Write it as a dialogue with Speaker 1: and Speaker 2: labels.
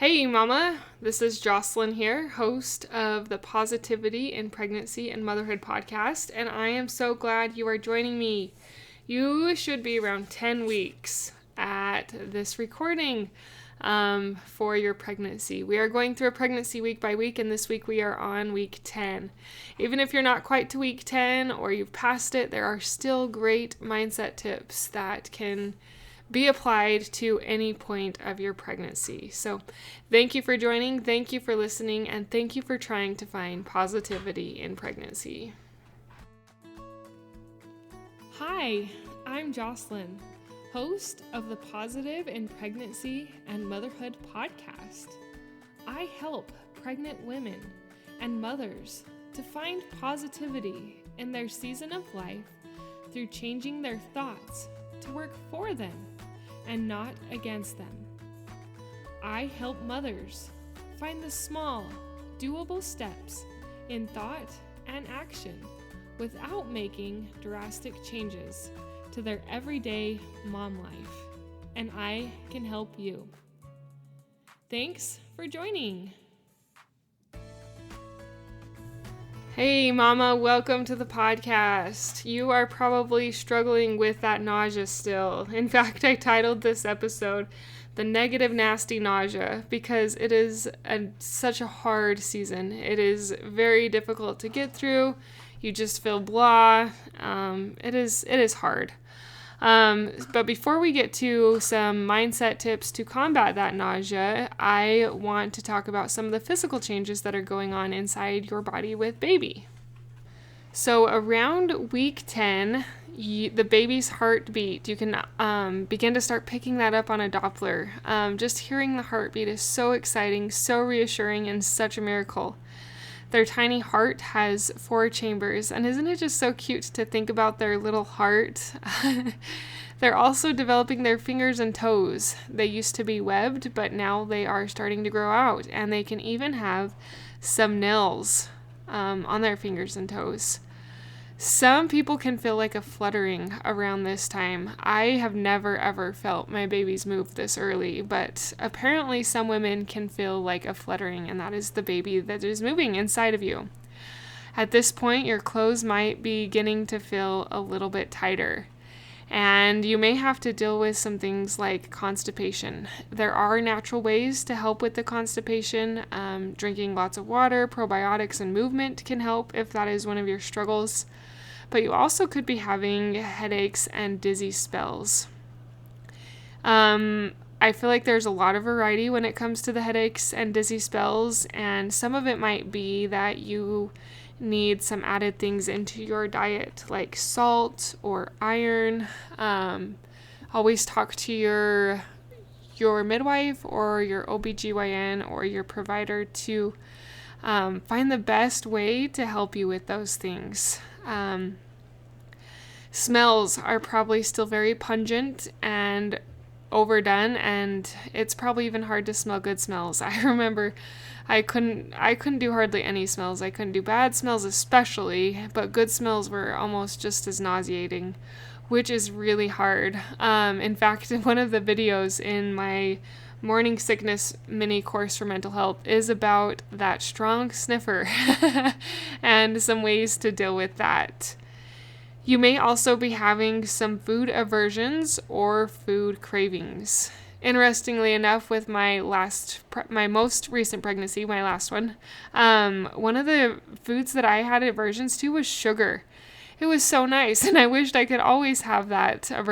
Speaker 1: Hey mama, this is Jocelyn here, host of the Positivity in Pregnancy and Motherhood podcast, and I am so glad you are joining me. You should be around 10 weeks at this recording for your pregnancy. We are going through a pregnancy week by week, and this week we are on week 10. Even if you're not quite to week 10 or you've passed it, there are still great mindset tips that can be applied to any point of your pregnancy. So thank you for joining, thank you for listening, and thank you for trying to find positivity in pregnancy. Hi, I'm Jocelyn, host of the Positive in Pregnancy and Motherhood podcast. I help pregnant women and mothers to find positivity in their season of life through changing their thoughts to work for them and not against them. I help mothers find the small, doable steps in thought and action without making drastic changes to their everyday mom life. And I can help you. Thanks for joining. Hey mama, welcome to the podcast. You are probably struggling with that nausea still. In fact, I titled this episode The Negative Nasty Nausea because it is such a hard season. It is very difficult to get through. You just feel blah. It is hard. But before we get to some mindset tips to combat that nausea, I want to talk about some of the physical changes that are going on inside your body with baby. So around week 10, the baby's heartbeat, you can begin to start picking that up on a Doppler. Just hearing the heartbeat is so exciting, so reassuring, and such a miracle. Their tiny heart has 4 chambers, and isn't it just so cute to think about their little heart? They're also developing their fingers and toes. They used to be webbed, but now they are starting to grow out, and they can even have some nails on their fingers and toes. Some people can feel like a fluttering around this time. I have never ever felt my babies move this early, but apparently some women can feel like a fluttering, and that is the baby that is moving inside of you. At this point, your clothes might be beginning to feel a little bit tighter, and you may have to deal with some things like constipation. There are natural ways to help with the constipation. Drinking lots of water, probiotics, and movement can help if that is one of your struggles. But you also could be having headaches and dizzy spells. I feel like there's a lot of variety when it comes to the headaches and dizzy spells, and some of it might be that you need some added things into your diet, like salt or iron. Always talk to your midwife or your OBGYN or your provider to find the best way to help you with those things. Smells are probably still very pungent and overdone, and it's probably even hard to smell good smells. I remember I couldn't do hardly any smells. I couldn't do bad smells especially, but good smells were almost just as nauseating, which is really hard. In fact, one of the videos in my morning sickness mini course for mental health is about that strong sniffer and some ways to deal with that. You may also be having some food aversions or food cravings. Interestingly enough, with my most recent pregnancy, my last one, one of the foods that I had aversions to was sugar. It was so nice, and I wished I could always have that aversion